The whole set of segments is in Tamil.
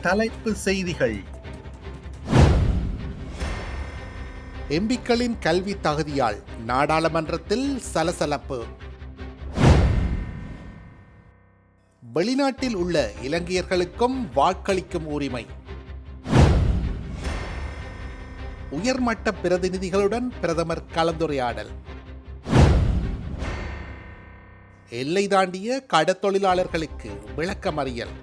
தலைப்பு செய்திகள். எம்பிக்களின் கல்வி தகுதியால் நாடாளுமன்றத்தில் சலசலப்பு. வெளிநாட்டில் உள்ள இலங்கையர்களுக்கும் வாக்களிக்கும் உரிமை. உயர்மட்ட பிரதிநிதிகளுடன் பிரதமர் கலந்துரையாடல். எல்லை தாண்டிய கடத்தொழிலாளர்களுக்கு விளக்கமறியல்.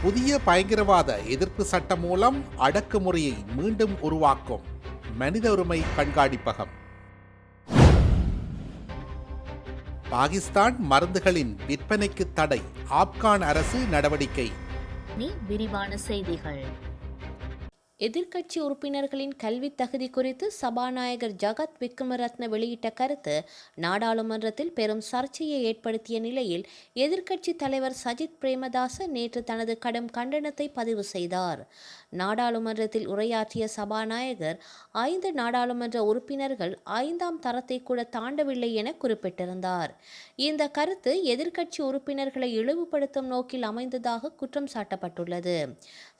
புதிய பயங்கரவாத எதிர்ப்பு சட்டம் மூலம் அடக்குமுறையை மீண்டும் உருவாக்கும் மனித உரிமை கண்காணிப்பகம். பாகிஸ்தான் மருந்துகளின் விற்பனைக்கு தடை, ஆப்கான் அரசு நடவடிக்கை. விரிவான செய்திகள். எதிர்க்கட்சி உறுப்பினர்களின் கல்வி தகுதி குறித்து சபாநாயகர் ஜகத் விக்ரமரத்ன வெளியிட்ட கருத்து நாடாளுமன்றத்தில் பெரும் சர்ச்சையை ஏற்படுத்திய நிலையில் எதிர்க்கட்சி தலைவர் சஜித் பிரேமதாச நேற்று தனது கடும் கண்டனத்தை பதிவு செய்தார். நாடாளுமன்றத்தில் உரையாற்றிய சபாநாயகர் 5 நாடாளுமன்ற உறுப்பினர்கள் 5ஆம் தரத்தை கூட தாண்டவில்லை என குறிப்பிட்டிருந்தார். இந்த கருத்து எதிர்க்கட்சி உறுப்பினர்களை இழிவுபடுத்தும் நோக்கில் அமைந்ததாக குற்றம் சாட்டப்பட்டுள்ளது.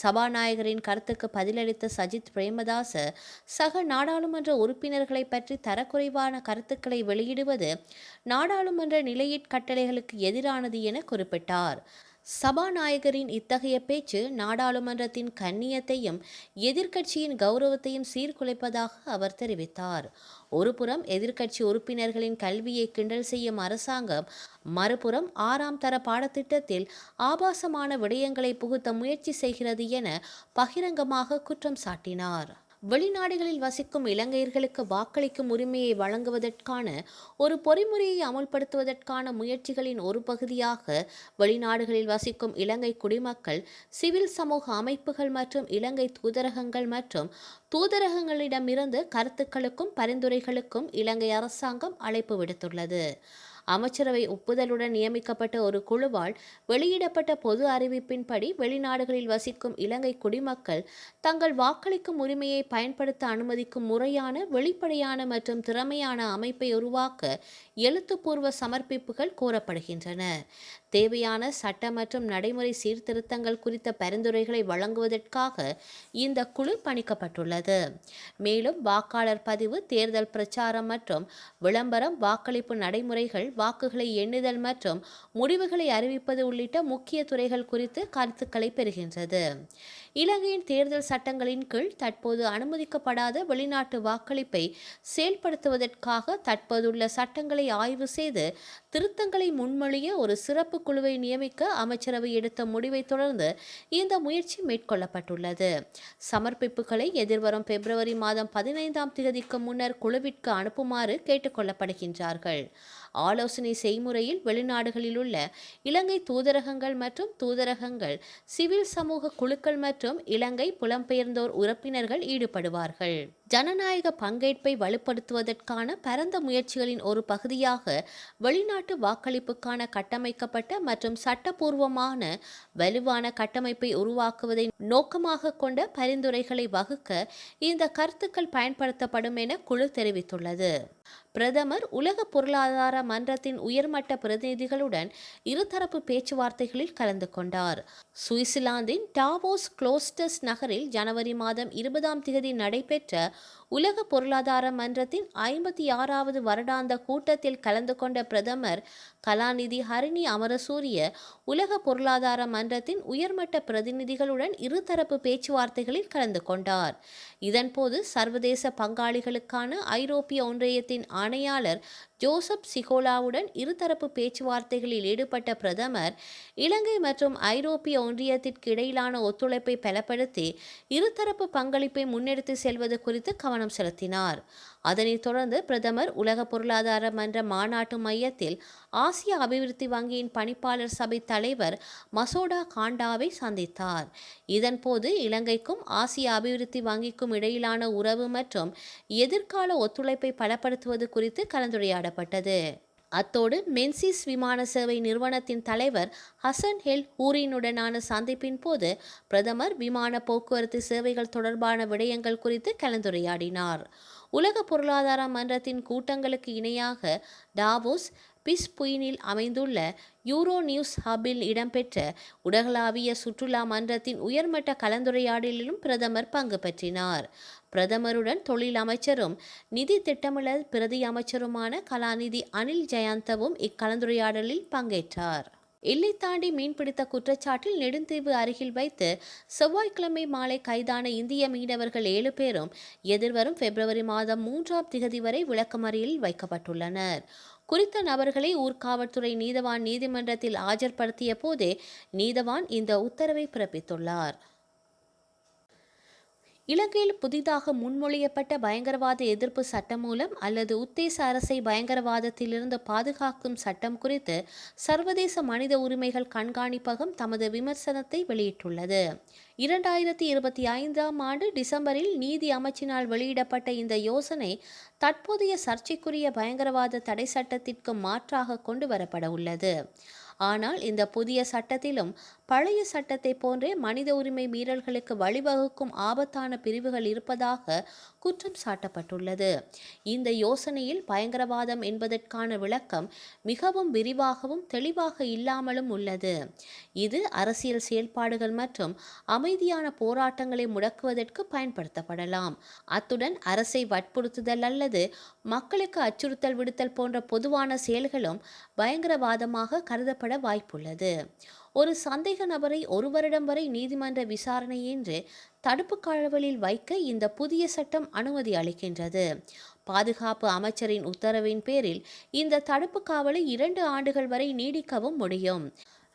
சபாநாயகரின் கருத்துக்கு பதிலளித்த சஜித் பிரேமதாச சக நாடாளுமன்ற உறுப்பினர்களை பற்றி தரக்குறைவான கருத்துக்களை வெளியிடுவது நாடாளுமன்ற நிலையீட் கட்டளைகளுக்கு எதிரானது என குறிப்பிட்டார். சபாநாயகரின் இத்தகைய பேச்சு நாடாளுமன்றத்தின் கண்ணியத்தையும் எதிர்க்கட்சியின் கௌரவத்தையும் சீர்குலைப்பதாக அவர் தெரிவித்தார். ஒருபுறம் எதிர்க்கட்சி உறுப்பினர்களின் கல்வியை கிண்டல் செய்யும் அரசாங்கம், மறுபுறம் 6ஆம் தர பாடத்திட்டத்தில் ஆபாசமான விடயங்களை புகுத்த முயற்சி செய்கிறது என பகிரங்கமாக குற்றம் சாட்டினார். வெளிநாடுகளில் வசிக்கும் இலங்கையர்களுக்கு வாக்களிக்கும் உரிமையை வழங்குவதற்கான ஒரு பொறிமுறையை அமுல்படுத்துவதற்கான முயற்சிகளின் ஒரு பகுதியாக வெளிநாடுகளில் வசிக்கும் இலங்கை குடிமக்கள், சிவில் சமூக அமைப்புகள் மற்றும் இலங்கை தூதரகங்கள் மற்றும் தூதரகங்களிடமிருந்து கருத்துக்களுக்கும் பரிந்துரைகளுக்கும் இலங்கை அரசாங்கம் அழைப்பு விடுத்துள்ளது. அமைச்சரவை ஒப்புதலுடன் நியமிக்கப்பட்ட ஒரு குழுவால் வெளியிடப்பட்ட பொது அறிவிப்பின்படி வெளிநாடுகளில் வசிக்கும் இலங்கை குடிமக்கள் தங்கள் வாக்களிக்கும் உரிமையை பயன்படுத்த அனுமதிக்கும் முறையான, வெளிப்படையான மற்றும் திறமையான அமைப்பை உருவாக்க எழுத்துப்பூர்வ சமர்ப்பிப்புகள் கோரப்படுகின்றன. தேவையான சட்ட மற்றும் நடைமுறை சீர்திருத்தங்கள் குறித்த பரிந்துரைகளை வழங்குவதற்காக இந்த குழு பணிக்கப்பட்டுள்ளது. மேலும் வாக்காளர் பதிவு, தேர்தல் பிரச்சாரம் மற்றும் விளம்பரம், வாக்களிப்பு நடைமுறைகள், வாக்குகளை எண்ணுதல் மற்றும் முடிவுகளை அறிவிப்பது உள்ளிட்ட முக்கிய துறைகள் குறித்து கருத்துக்களை பெறுகின்றது. இலங்கையின் தேர்தல் சட்டங்களின் கீழ் தற்போது அனுமதிக்கப்படாத வெளிநாட்டு வாக்களிப்பை செயல்படுத்துவதற்காக தற்போதுள்ள சட்டங்களை ஆய்வு செய்து திருத்தங்களை முன்மொழிய ஒரு சிறப்பு குழுவை நியமிக்க அமைச்சரவை எடுத்த முடிவை தொடர்ந்து இந்த முயற்சி மேற்கொள்ளப்பட்டுள்ளது. சமர்ப்பிப்புகளை எதிர்வரும் பிப்ரவரி மாதம் 15ஆம் தேதிக்கு முன்னர் குழுவிற்கு அனுப்புமாறு கேட்டுக்கொள்ளப்படுகின்றார்கள். ஆலோசனை செய்முறையில் வெளிநாடுகளில் உள்ள இலங்கை தூதரகங்கள் மற்றும் தூதரகங்கள், சிவில் சமூக குழுக்கள் மற்றும் இலங்கை புலம்பெயர்ந்தோர் உறுப்பினர்கள் ஈடுபடுவார்கள். ஜனநாயக பங்கேற்பை வலுப்படுத்துவதற்கான பரந்த முயற்சிகளின் ஒரு பகுதியாக வெளிநாட்டு வாக்களிப்புக்கான கட்டமைக்கப்பட்ட மற்றும் சட்டபூர்வமான வலுவான கட்டமைப்பை உருவாக்குவதை நோக்கமாக கொண்ட பரிந்துரைகளை வகுக்க இந்த கருத்துக்கள் பயன்படுத்தப்படும் என குழு தெரிவித்துள்ளது. பிரதமர் உலக பொருளாதார மன்றத்தின் உயர்மட்ட பிரதிநிதிகளுடன் இருதரப்பு பேச்சுவார்த்தைகளில் கலந்து கொண்டார். சுவிட்சர்லாந்தின் டாவோஸ் குளோஸ்டர்ஸ் நகரில் ஜனவரி மாதம் 20ஆம் தேதி நடைபெற்ற உலக பொருளாதார மன்றத்தின் 56வது வருடாந்த கூட்டத்தில் கலந்து கொண்ட பிரதமர் கலாநிதி ஹரிணி அமரசூரிய உலக பொருளாதார மன்றத்தின் உயர்மட்ட பிரதிநிதிகளுடன் இருதரப்பு பேச்சுவார்த்தைகளில் கலந்து கொண்டார். இதன்போது சர்வதேச பங்காளிகளுக்கான ஐரோப்பிய ஒன்றியத்தின் ஆணையாளர் ஜோசப் சிகோலாவுடன் இருதரப்பு பேச்சுவார்த்தைகளில் ஈடுபட்ட பிரதமர் இலங்கை மற்றும் ஐரோப்பிய ஒன்றியத்திற்கு இடையிலான ஒத்துழைப்பை பலப்படுத்தி இருதரப்பு பங்களிப்பை முன்னெடுத்து செல்வது குறித்து கவனம் செலுத்தினார். அதனைத் தொடர்ந்து பிரதமர் உலக பொருளாதார மன்ற மாநாட்டு மையத்தில் ஆசிய அபிவிருத்தி வங்கியின் பணிப்பாளர் சபை தலைவர் மசோடா காண்டாவை சந்தித்தார். இதன்போது இலங்கைக்கும் ஆசிய அபிவிருத்தி வங்கிக்கும் இடையிலான உறவு மற்றும் எதிர்கால ஒத்துழைப்பை பலப்படுத்துவது குறித்து கலந்துரையாடப்பட்டது. அத்தோடு மென்சிஸ் விமான சேவை நிறுவனத்தின் தலைவர் ஹசன் எல் ஹூரினுடனான சந்திப்பின் போது பிரதமர் விமான போக்குவரத்து சேவைகள் தொடர்பான விடயங்கள் குறித்து கலந்துரையாடினார். உலக பொருளாதார மன்றத்தின் கூட்டங்களுக்கு இணையாக டாவோஸ் பிஸ்புயினில் அமைந்துள்ள யூரோ நியூஸ் ஹபில் இடம்பெற்ற உலகளாவிய சுற்றுலா மன்றத்தின் உயர்மட்ட கலந்துரையாடலிலும் பிரதமர் பங்கு பெற்றினார். பிரதமருடன் தொழில் அமைச்சரும் நிதி திட்டமிடல் பிரதி அமைச்சருமான கலாநிதி அனில் ஜெயந்தவும் இக்கலந்துரையாடலில் பங்கேற்றார். எல்லை தாண்டி மீன்பிடித்த குற்றச்சாட்டில் நெடுந்தீவு அருகில் வைத்து செவ்வாய்க்கிழமை மாலை கைதான இந்திய மீனவர்கள் 7 பேரும் எதிர்வரும் பிப்ரவரி மாதம் 3ஆம் திகதி வரை விளக்கமறியலில் வைக்கப்பட்டுள்ளனர். குறித்த நபர்களை ஊர்காவல்துறை நீதவான் நீதிமன்றத்தில் ஆஜர்படுத்திய போதே நீதவான் இந்த உத்தரவை பிறப்பித்துள்ளார். இலங்கையில் புதிதாக முன்மொழியப்பட்ட பயங்கரவாத எதிர்ப்பு சட்டமூலம் அல்லது உத்தேச அரசை பயங்கரவாதத்திலிருந்து பாதுகாக்கும் சட்டம் குறித்து சர்வதேச மனித உரிமைகள் கண்காணிப்பகம் தமது விமர்சனத்தை வெளியிட்டுள்ளது. 2025ஆம் ஆண்டு டிசம்பரில் நீதி அமைச்சினால் வெளியிடப்பட்ட இந்த யோசனை தற்போதைய சர்ச்சைக்குரிய பயங்கரவாத தடை சட்டத்திற்கு மாற்றாக கொண்டு வரப்பட உள்ளது. ஆனால் இந்த புதிய சட்டத்திலும் பழைய சட்டத்தை போன்றே மனித உரிமை மீறல்களுக்கு வழிவகுக்கும் ஆபத்தான பிரிவுகள் இருப்பதாக குற்றம் சாட்டப்பட்டுள்ளது. இந்த யோசனையில் பயங்கரவாதம் என்பதற்கான விளக்கம் மிகவும் விரிவாகவும் தெளிவாக இல்லாமலும் உள்ளது. இது அரசியல் செயல்பாடுகள் மற்றும் அமைதியான போராட்டங்களை முடக்குவதற்கு பயன்படுத்தப்படலாம். அத்துடன் அரசை வற்புறுத்துதல் அல்லது மக்களுக்கு அச்சுறுத்தல் விடுத்தல் போன்ற பொதுவான செயல்களும் பயங்கரவாதமாக கருதப்பட வாய்ப்புள்ளது. ஒரு சந்தேக நபரை 1 வருடம் வரை நீதிமன்ற விசாரணையின்றி தடுப்பு காவலில் வைக்க இந்த புதிய சட்டம் அனுமதி அளிக்கின்றது. பாதுகாப்பு அமைச்சரின் உத்தரவின் பேரில் இந்த தடுப்பு காவலை 2 ஆண்டுகள் வரை நீடிக்கவும் முடியும்.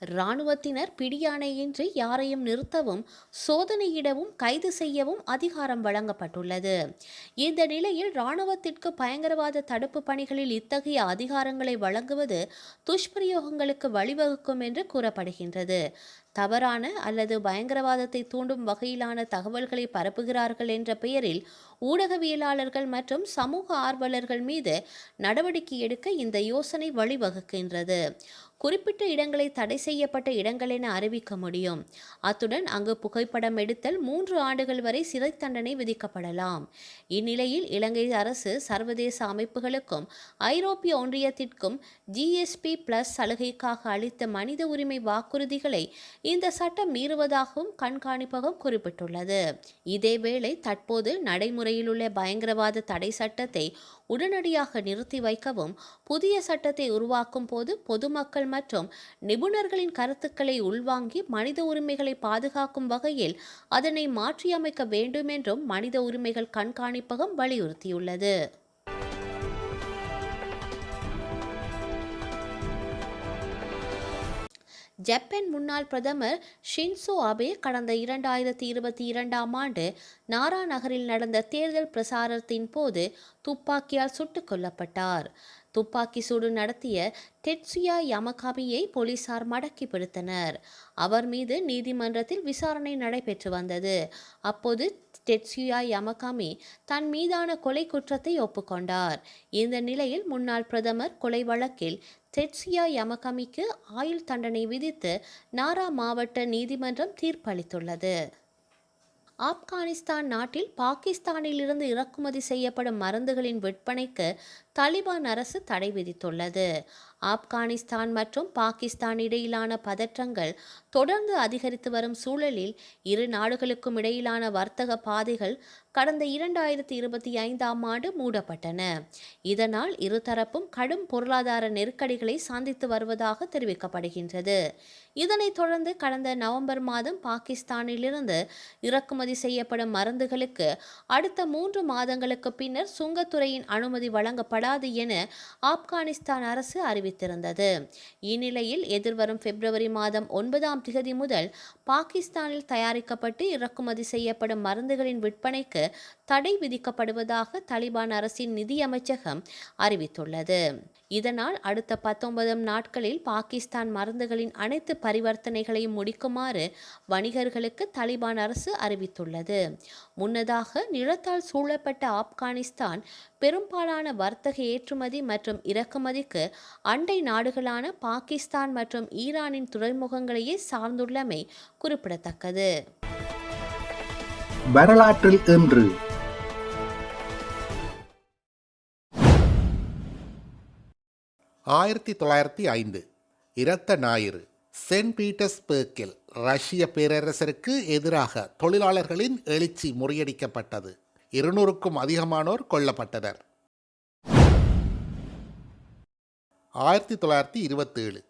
இராணுவத்தினர் பிடியாணையின்றி யாரையும் நிறுத்தவும் சோதனையிடவும் கைது செய்யவும் அதிகாரம் வழங்கப்பட்டுள்ளது. இந்த நிலையில் இராணுவத்திற்கு பயங்கரவாத தடுப்பு பணிகளில் இத்தகைய அதிகாரங்களை வழங்குவது துஷ்பிரயோகங்களுக்கு வழிவகுக்கும் என்று கூறப்படுகின்றது. தவறான அல்லது பயங்கரவாதத்தை தூண்டும் வகையிலான தகவல்களை பரப்புகிறார்கள் என்ற பெயரில் ஊடகவியலாளர்கள் மற்றும் சமூக ஆர்வலர்கள் மீது நடவடிக்கை எடுக்க இந்த யோசனை வழிவகுக்கின்றது. குறிப்பிட்ட இடங்களை தடை செய்யப்பட்ட இடங்கள் என அறிவிக்க முடியும். அத்துடன் அங்கு புகைப்படம் எடுத்தல் 3 ஆண்டுகள் வரை சிறை தண்டனை விதிக்கப்படலாம். இந்நிலையில் இலங்கை அரசு சர்வதேச அமைப்புகளுக்கும் ஐரோப்பிய ஒன்றியத்திற்கும் GSP+ சலுகைக்காக அளித்த மனித உரிமை வாக்குறுதிகளை இந்த சட்டம் மீறுவதாகவும் கண்காணிப்பகம் குறிப்பிட்டுள்ளது. இதேவேளை தற்போது நடைமுறையில் உள்ள பயங்கரவாத தடை சட்டத்தை உடனடியாக நிறுத்தி வைக்கவும் புதிய சட்டத்தை உருவாக்கும் போது பொதுமக்கள் மற்றும் நிபுணர்களின் கருத்துக்களை உள்வாங்கி மனித உரிமைகளை பாதுகாக்கும் வகையில் அதனை மாற்றியமைக்க வேண்டும் என்றும் மனித உரிமைகள் கண்காணிப்பகம் வலியுறுத்தியுள்ளது. ஜப்பான் முன்னாள் பிரதமர் ஷின்சோ அபே கடந்த 2022ஆம் ஆண்டு நாரா நகரில் நடந்த தேர்தல் பிரசாரத்தின் போது துப்பாக்கியால் சுட்டுக் கொல்லப்பட்டார். துப்பாக்கி சூடு நடத்திய டெட்சுயா யமகாமியை போலீசார் மடக்கி பிடித்தனர். அவர் மீது நீதிமன்றத்தில் விசாரணை நடைபெற்று வந்தது. அப்போது டெட்சுயா யமகாமி தன் மீதான கொலை குற்றத்தை ஒப்புக்கொண்டார். இந்த நிலையில் முன்னாள் பிரதமர் கொலை வழக்கில் டெட்சுயா யமகாமிக்கு ஆயுள் தண்டனை விதித்து நாரா மாவட்ட நீதிமன்றம் தீர்ப்பளித்துள்ளது. ஆப்கானிஸ்தான் நாட்டில் பாகிஸ்தானிலிருந்து இறக்குமதி செய்யப்படும் மருந்துகளின் விற்பனைக்கு தாலிபான் அரசு தடை விதித்துள்ளது. ஆப்கானிஸ்தான் மற்றும் பாகிஸ்தான் இடையிலான பதற்றங்கள் தொடர்ந்து அதிகரித்து வரும் சூழலில் இரு நாடுகளுக்கும் இடையிலான வர்த்தக பாதைகள் கடந்த 2025ஆம் ஆண்டு மூடப்பட்டன. இதனால் இருதரப்பும் கடும் பொருளாதார நெருக்கடிகளை சந்தித்து வருவதாக தெரிவிக்கப்படுகின்றது. இதனைத் தொடர்ந்து கடந்த நவம்பர் மாதம் பாகிஸ்தானிலிருந்து இறக்குமதி செய்யப்படும் மருந்துகளுக்கு அடுத்த 3 மாதங்களுக்கு பின்னர் சுங்கத்துறையின் அனுமதி வழங்கப்படாது என ஆப்கானிஸ்தான் அரசு அறிவித்திருந்தது. இந்நிலையில் எதிர்வரும் பிப்ரவரி மாதம் 9ஆம் திகதி முதல் பாகிஸ்தானில் தயாரிக்கப்பட்டு இறக்குமதி செய்யப்படும் மருந்துகளின் விற்பனைக்கு தடை விதிக்கப்படுவதாக தாலிபான் அரசின் நிதி அமைச்சகம் அறிவித்துள்ளது. இதனால் அடுத்த 19 நாட்களில் பாகிஸ்தான் மருந்துகளின் அனைத்து பரிவர்த்தனைகளையும் முடிக்குமாறு வணிகர்களுக்கு தாலிபான் அரசு அறிவித்துள்ளது. முன்னதாக நிலத்தால் சூழப்பட்ட ஆப்கானிஸ்தான் பெரும்பாலான வர்த்தக ஏற்றுமதி மற்றும் இறக்குமதிக்கு அண்டை நாடுகளான பாகிஸ்தான் மற்றும் ஈரானின் துறைமுகங்களையே சார்ந்துள்ளமை குறிப்பிடத்தக்கது. வரலாற்றில் இன்று 1905 இரத்த ஞாயிறு செயின்ட் பீட்டர்ஸ்பர்க்கில் ரஷ்ய பேரரசருக்கு எதிராக தொழிலாளர்களின் எழுச்சி முறியடிக்கப்பட்டது. 200க்கும் அதிகமானோர் கொல்லப்பட்டனர். 1927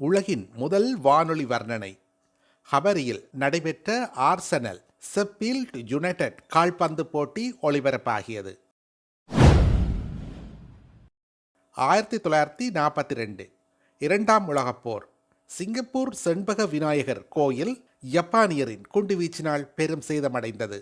உலகின் முதல் வானொலி வர்ணனை. ஹபரியில் நடைபெற்ற ஆர்சனல் ஷெப்பீல்ட் யுனைடெட் கால்பந்து போட்டி ஒளிபரப்பாகியது. 1942 இரண்டாம் உலகப் போர். சிங்கப்பூர் செண்பக விநாயகர் கோயில் ஜப்பானியரின் குண்டுவீச்சினால் பெரும் சேதமடைந்தது.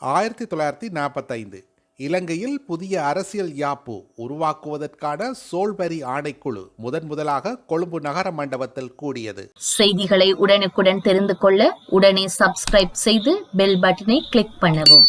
1945 இலங்கையில் புதிய அரசியல் யாப்பு உருவாக்குவதற்கான சோல்பரி ஆணைக்குழு முதலாக கொழும்பு நகர மண்டபத்தில் கூடியது. செய்திகளை உடனுக்குடன் தெரிந்து கொள்ள உடனே சப்ஸ்கிரைப் செய்து பெல் பட்டனை கிளிக் பண்ணவும்.